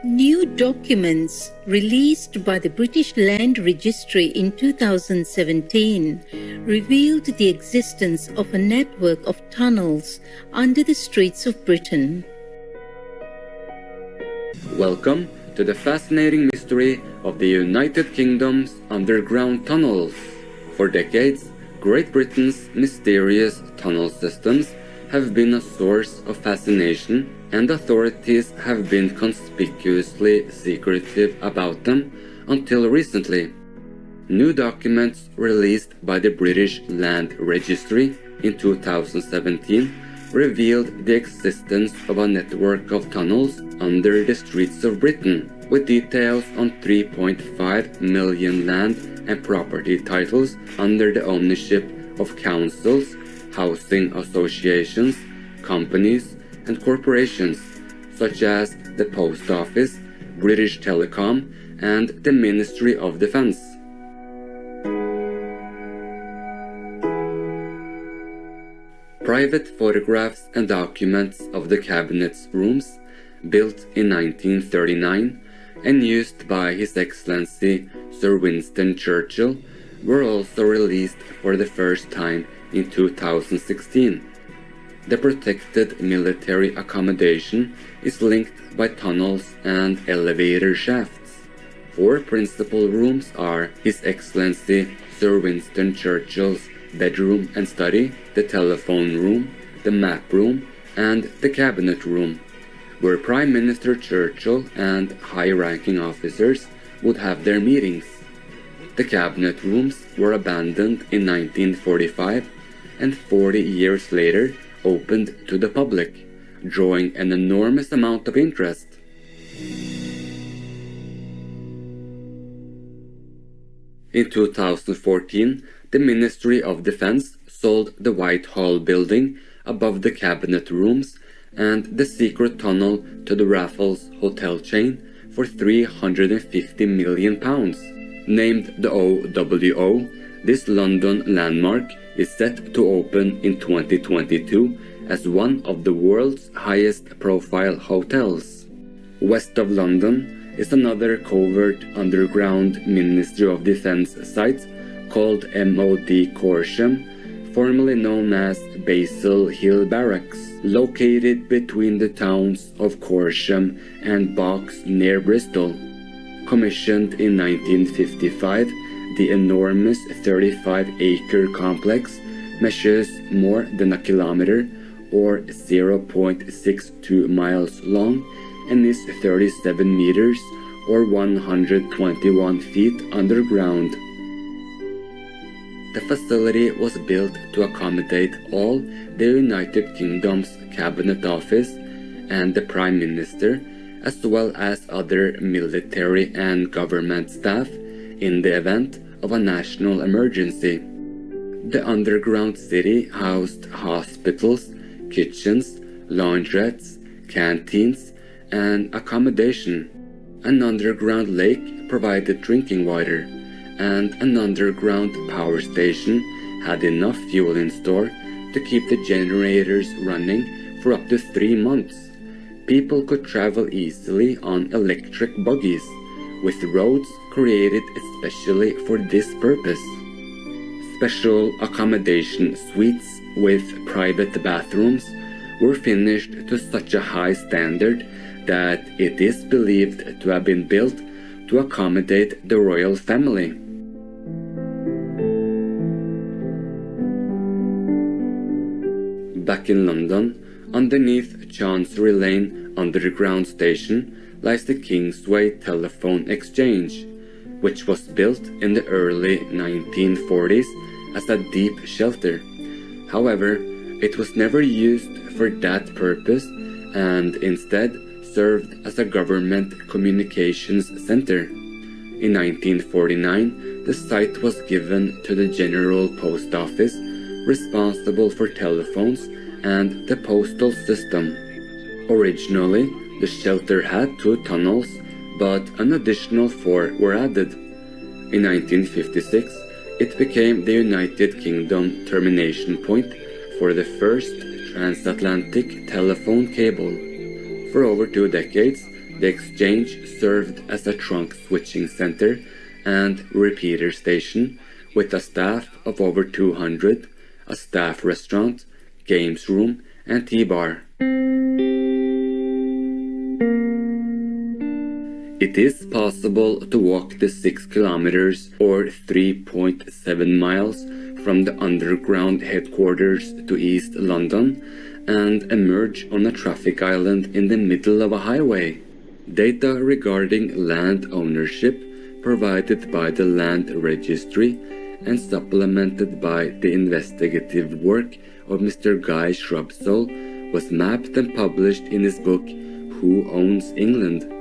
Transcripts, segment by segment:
New documents released by the British Land Registry in 2017 revealed the existence of a network of tunnels under the streets of Britain. Welcome to the fascinating mystery of the United Kingdom's underground tunnels. For decades, Great Britain's mysterious tunnel systems have been a source of fascination, and authorities have been conspicuously secretive about them until recently. New documents released by the British Land Registry in 2017 revealed the existence of a network of tunnels under the streets of Britain, with details on 3.5 million land and property titles under the ownership of councils, housing associations, companies, and corporations such as the Post Office, British Telecom, and the Ministry of Defence. Private photographs and documents of the Cabinet's rooms, built in 1939 and used by His Excellency Sir Winston Churchill, were also released for the first time in 2016. The protected military accommodation is linked by tunnels and elevator shafts. 4 principal rooms are His Excellency Sir Winston Churchill's bedroom and study, the telephone room, the map room, and the cabinet room, where Prime Minister Churchill and high-ranking officers would have their meetings. The cabinet rooms were abandoned in 1945 and 40 years later opened to the public, drawing an enormous amount of interest. In 2014, the Ministry of Defence sold the Whitehall building above the cabinet rooms and the secret tunnel to the Raffles hotel chain for £350 million. Named the OWO, this London landmark is set to open in 2022 as one of the world's highest-profile hotels. West of London is another covert underground Ministry of Defence site called MOD Corsham, formerly known as Basil Hill Barracks, located between the towns of Corsham and Box near Bristol. Commissioned in 1955, the enormous 35-acre complex measures more than a kilometer, or 0.62 miles long, and is 37 meters, or 121 feet underground. The facility was built to accommodate all the United Kingdom's Cabinet Office and the Prime Minister, as well as other military and government staff in the event of a national emergency. The underground city housed hospitals, kitchens, laundrettes, canteens, and accommodation. An underground lake provided drinking water, and an underground power station had enough fuel in store to keep the generators running for up to 3 months. People could travel easily on electric buggies, with roads created especially for this purpose. Special accommodation suites with private bathrooms were finished to such a high standard that it is believed to have been built to accommodate the royal family. Back in London, underneath Chancery Lane Underground Station, lies the Kingsway Telephone Exchange, which was built in the early 1940s as a deep shelter. However, it was never used for that purpose and instead served as a government communications center. In 1949, the site was given to the General Post Office, responsible for telephones and the postal system. Originally, the shelter had 2 tunnels, but an additional 4 were added. In 1956, it became the United Kingdom termination point for the first transatlantic telephone cable. For over 2 decades, The exchange served as a trunk switching center and repeater station with a staff of over 200, a staff restaurant, games room, and tea bar. It is possible to walk the 6 kilometers or 3.7 miles from the underground headquarters to East London and emerge on a traffic island in the middle of a highway. Data regarding land ownership provided by the Land Registry and supplemented by the investigative work of Mr. Guy Shrubsole was mapped and published in his book Who Owns England?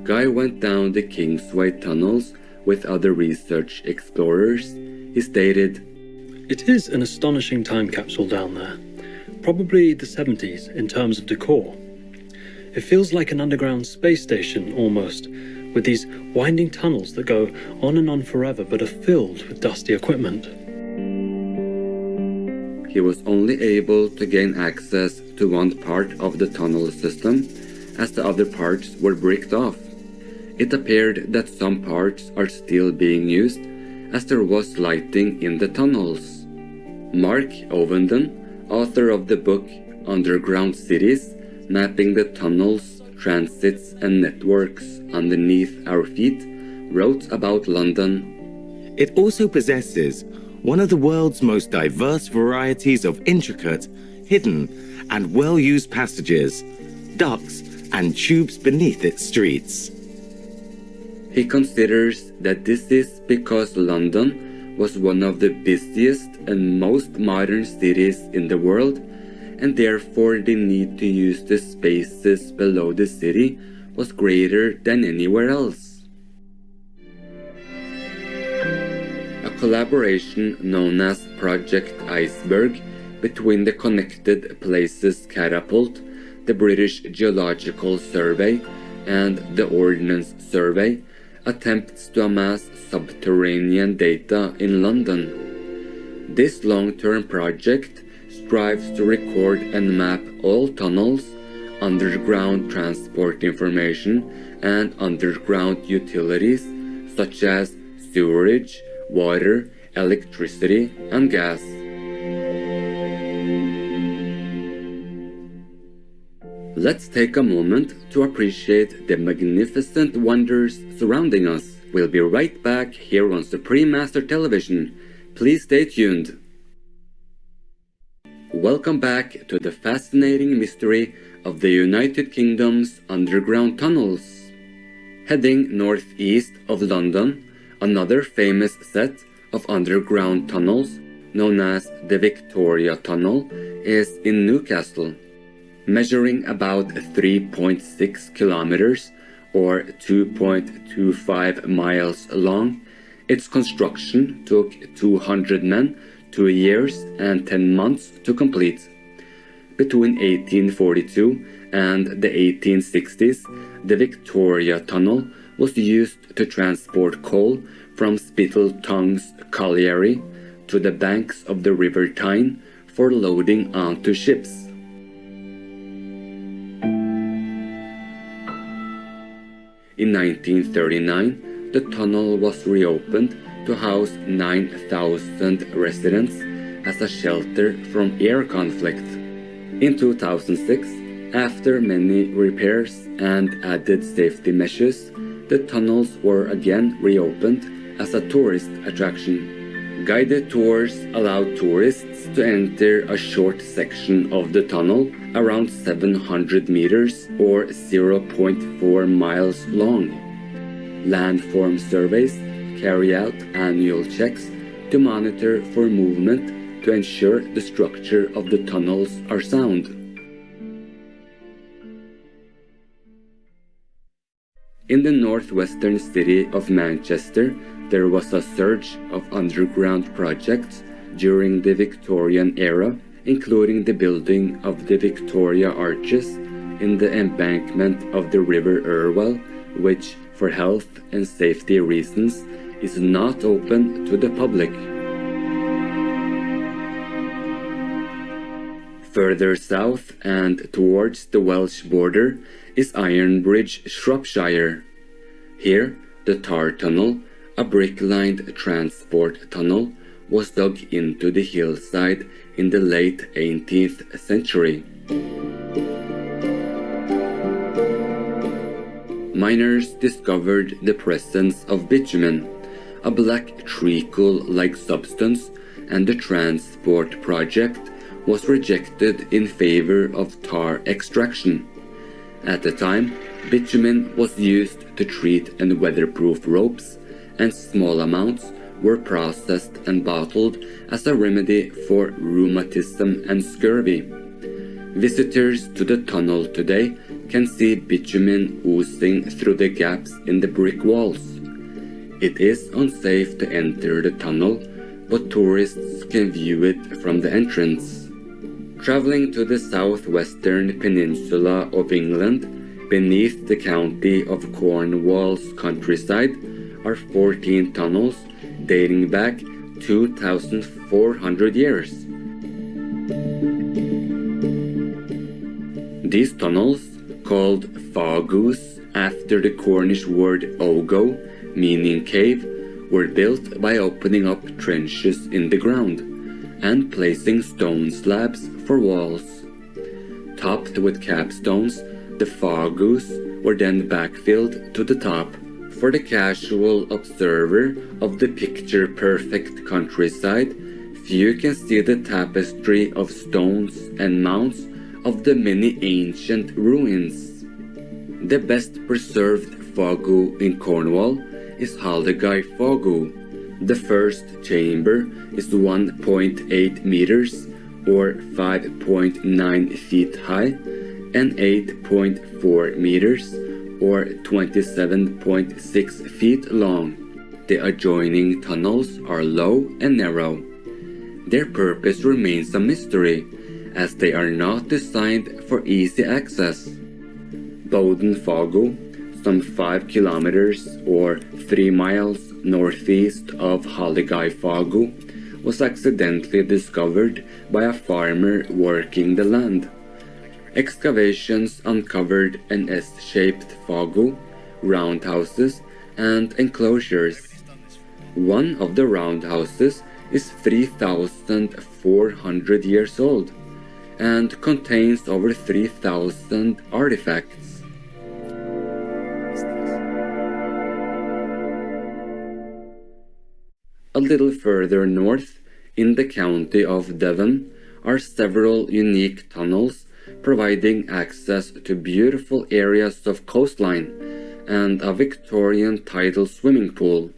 Guy went down the Kingsway tunnels with other research explorers. He stated, "It is an astonishing time capsule down there. Probably the 70s in terms of decor. It feels like an underground space station almost, with these winding tunnels that go on and on forever but are filled with dusty equipment." He was only able to gain access to one part of the tunnel system, as the other parts were bricked off. It appeared that some parts are still being used, as there was lighting in the tunnels. Mark Ovenden, author of the book Underground Cities, Mapping the Tunnels, Transits and Networks Underneath Our Feet, wrote about London. It also possesses one of the world's most diverse varieties of intricate, hidden, and well-used passages, ducts, and tubes beneath its streets. He considers that this is because London was one of the busiest and most modern cities in the world, and therefore the need to use the spaces below the city was greater than anywhere else. A collaboration known as Project Iceberg between the Connected Places Catapult, the British Geological Survey, and the Ordnance Survey attempts to amass subterranean data in London. This long-term project strives to record and map all tunnels, underground transport information, and underground utilities such as sewerage, water, electricity, and gas. Let's take a moment to appreciate the magnificent wonders surrounding us. We'll be right back here on Supreme Master Television. Please stay tuned. Welcome back to the fascinating mystery of the United Kingdom's underground tunnels. Heading northeast of London, another famous set of underground tunnels, known as the Victoria Tunnel, is in Newcastle. Measuring about 3.6 kilometers or 2.25 miles long, its construction took 200 men, 2 years and 10 months to complete. Between 1842 and the 1860s, the Victoria Tunnel was used to transport coal from Spittletongue's colliery to the banks of the River Tyne for loading onto ships. In 1939, the tunnel was reopened to house 9,000 residents as a shelter from air conflict. In 2006, after many repairs and added safety measures, the tunnels were again reopened as a tourist attraction. Guided tours allowed tourists to enter a short section of the tunnel, around 700 meters or 0.4 miles long. Landform surveys carry out annual checks to monitor for movement to ensure the structure of the tunnels are sound. In the northwestern city of Manchester, there was a surge of underground projects during the Victorian era, including the building of the Victoria Arches in the embankment of the River Irwell, which, for health and safety reasons, is not open to the public. Further south and towards the Welsh border is Ironbridge, Shropshire. Here, the tar tunnel, a brick-lined transport tunnel, was dug into the hillside in the late 18th century. Miners discovered the presence of bitumen, a black treacle-like substance, and the transport project was rejected in favor of tar extraction. At the time, bitumen was used to treat and weatherproof ropes, and small amounts were processed and bottled as a remedy for rheumatism and scurvy. Visitors to the tunnel today can see bitumen oozing through the gaps in the brick walls. It is unsafe to enter the tunnel, but tourists can view it from the entrance. Traveling to the southwestern peninsula of England, beneath the county of Cornwall's countryside, are 14 tunnels dating back 2,400 years. These tunnels, called fagus after the Cornish word ogo, meaning cave, were built by opening up trenches in the ground and placing stone slabs for walls. Topped with capstones, the fagus were then backfilled to the top. For the casual observer of the picture-perfect countryside, few can see the tapestry of stones and mounds of the many ancient ruins. The best preserved fagu in Cornwall is Haldegai fagu. The first chamber is 1.8 meters or 5.9 feet high and 8.4 meters or 27.6 feet long. The adjoining tunnels are low and narrow. Their purpose remains a mystery, as they are not designed for easy access. Bowden Fagu, some 5 kilometers or 3 miles northeast of Haldegai Fagu, was accidentally discovered by a farmer working the land. Excavations uncovered an S-shaped fagu, roundhouses, and enclosures. One of the roundhouses is 3,400 years old and contains over 3,000 artifacts. A little further north, in the county of Devon, are several unique tunnels providing access to beautiful areas of coastline and a Victorian tidal swimming pool.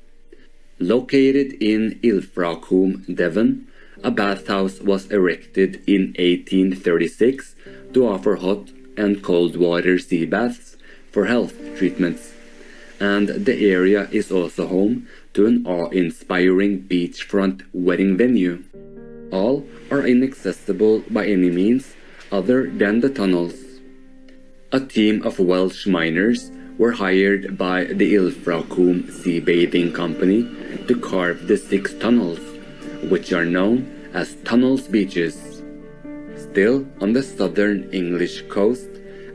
Located in Ilfracombe, Devon, a bathhouse was erected in 1836 to offer hot and cold water sea baths for health treatments, and the area is also home to an awe-inspiring beachfront wedding venue. All are inaccessible by any means other than the tunnels. A team of Welsh miners were hired by the Ilfracombe Sea Bathing Company to carve the 6 tunnels, which are known as Tunnels Beaches. Still on the southern English coast,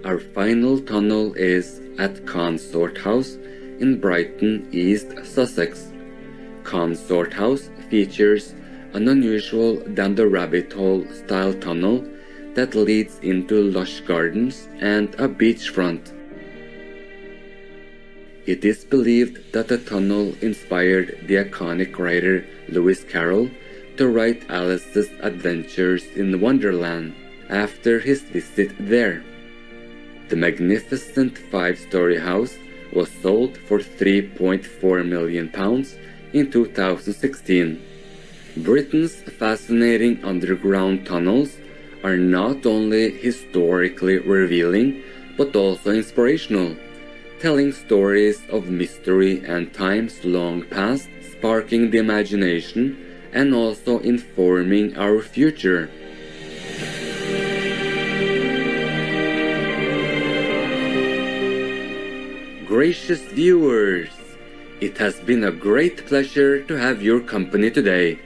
our final tunnel is at Consort House in Brighton, East Sussex. Consort House features an unusual down-the-rabbit-hole style tunnel that leads into lush gardens and a beachfront. It is believed that the tunnel inspired the iconic writer Lewis Carroll to write Alice's Adventures in Wonderland after his visit there. The magnificent 5-story house was sold for £3.4 million in 2016. Britain's fascinating underground tunnels are not only historically revealing, but also inspirational, telling stories of mystery and times long past, sparking the imagination and also informing our future. Gracious viewers, it has been a great pleasure to have your company today.